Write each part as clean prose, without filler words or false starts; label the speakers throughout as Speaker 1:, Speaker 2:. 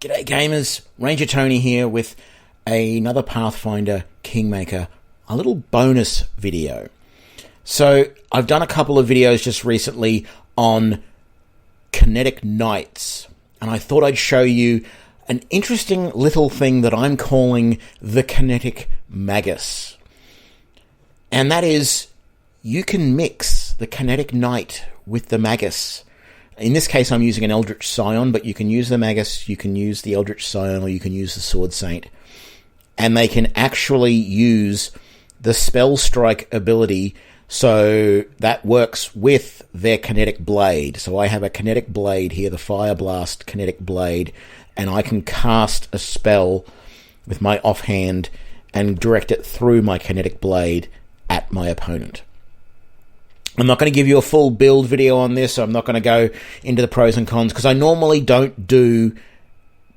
Speaker 1: G'day gamers, Ranger Tony here with another Pathfinder Kingmaker, a little bonus video. So I've done a couple of videos just recently on Kinetic Knights, and I thought I'd show you an interesting little thing that I'm calling the Kinetic Magus. And that is, you can mix the Kinetic Knight with the Magus. In this case, I'm using an Eldritch Scion, but you can use the Magus, you can use the Eldritch Scion, or you can use the Sword Saint. And they can actually use the Spell Strike ability, so that works with their Kinetic Blade. So I have a Kinetic Blade here, the Fire Blast Kinetic Blade, and I can cast a spell with my offhand and direct it through my Kinetic Blade at my opponent. I'm not going to give you a full build video on this, so I'm not going to go into the pros and cons, because I normally don't do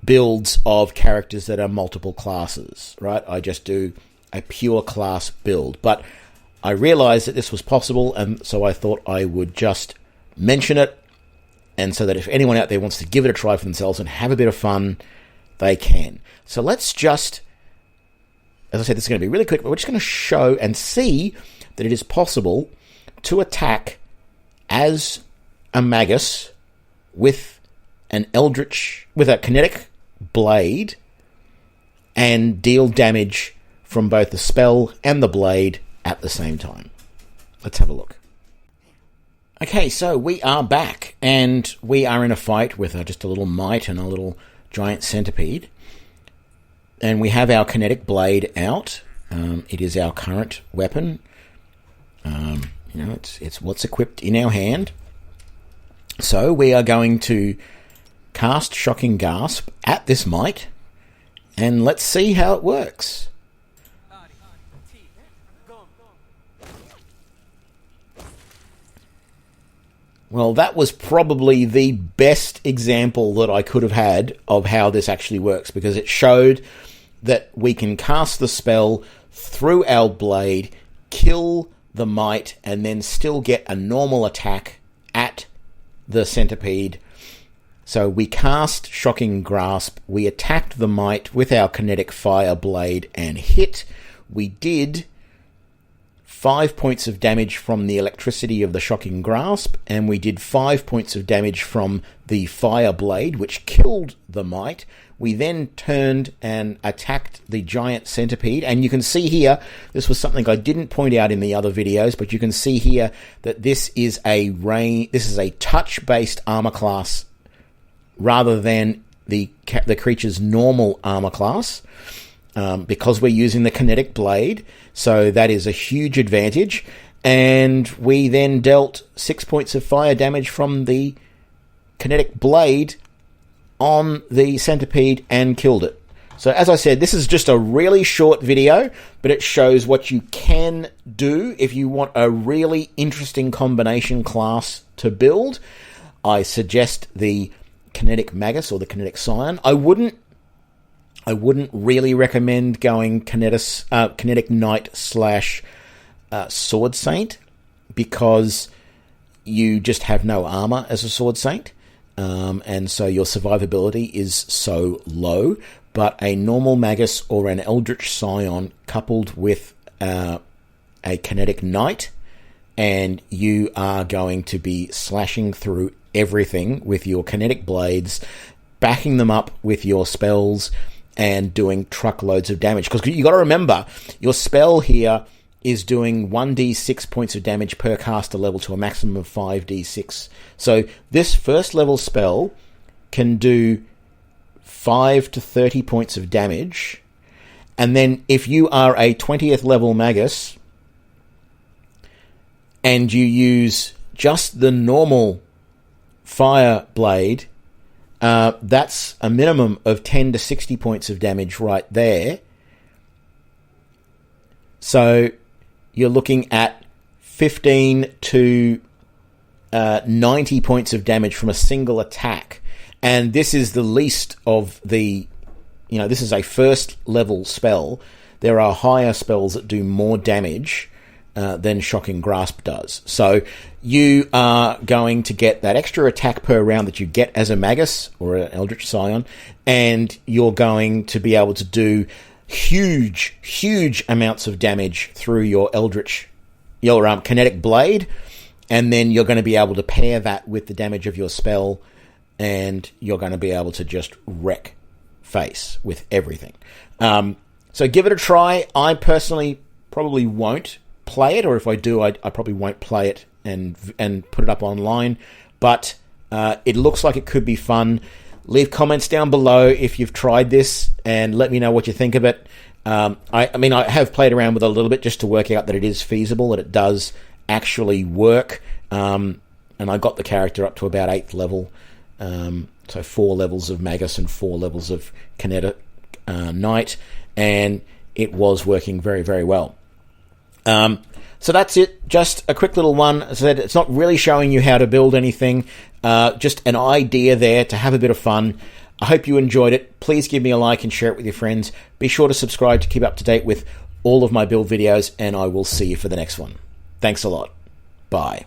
Speaker 1: builds of characters that are multiple classes, right? I just do a pure class build. But I realized that this was possible, and so I thought I would just mention it, and so that if anyone out there wants to give it a try for themselves and have a bit of fun, they can. So let's just, as I said, this is going to be really quick, but we're just going to show and see that it is possible to attack as a Magus with an Eldritch, with a Kinetic Blade, and deal damage from both the spell and the blade at the same time. Let's have a look. Okay, so we are back, and we are in a fight with just a little mite and a little giant centipede. And we have our Kinetic Blade out. It is our current weapon. You know, it's what's equipped in our hand. So we are going to cast Shocking Grasp at this mite, and let's see how it works. Well, that was probably the best example that I could have had of how this actually works, because it showed that we can cast the spell through our blade, kill the mite, and then still get a normal attack at the centipede. So we cast Shocking Grasp, we attacked the mite with our Kinetic Fire Blade and hit. We did 5 points of damage from the electricity of the Shocking Grasp, and we did 5 points of damage from the Fire Blade, which killed the mite. We then turned and attacked the giant centipede, and you can see here, this was something I didn't point out in the other videos, but you can see here that this is a touch-based armor class rather than the creature's normal armor class, because we're using the Kinetic Blade, so that is a huge advantage. And we then dealt 6 points of fire damage from the Kinetic Blade on the centipede and killed it. So as I said, this is just a really short video, but it shows what you can do if you want a really interesting combination class to build. I suggest the Kinetic Magus or the Kinetic Scion. I wouldn't really recommend going Kinetic Knight / Sword Saint, because you just have no armor as a Sword Saint. And so your survivability is so low. But a normal Magus or an Eldritch Scion coupled with a Kinetic Knight, and you are going to be slashing through everything with your Kinetic Blades, backing them up with your spells, and doing truckloads of damage. Because you got to remember, your spell here is doing 1d6 points of damage per caster level to a maximum of 5d6. So this first level spell can do 5 to 30 points of damage. And then if you are a 20th level Magus and you use just the normal Fire Blade, that's a minimum of 10 to 60 points of damage right there. So you're looking at 15 to 90 points of damage from a single attack. And this is the least of the, this is a first level spell. There are higher spells that do more damage. than Shocking Grasp does. So you are going to get that extra attack per round that you get as a Magus or an Eldritch Scion, and you're going to be able to do huge amounts of damage through your Kinetic Blade, and then you're going to be able to pair that with the damage of your spell, and you're going to be able to just wreck face with everything. So give it a try. I personally probably won't play it, or if I do, I probably won't play it and put it up online, but it looks like it could be fun. Leave comments down below if you've tried this and let me know what you think of it. I mean, I have played around with it a little bit just to work out that it is feasible, that it does actually work, and I got the character up to about 8th level, so 4 levels of Magus and 4 levels of Kinetic Knight, and it was working very, very well. So that's it. Just a quick little one. As I said, it's not really showing you how to build anything. Just an idea there to have a bit of fun. I hope you enjoyed it. Please give me a like and share it with your friends. Be sure to subscribe to keep up to date with all of my build videos, and I will see you for the next one. Thanks a lot. Bye.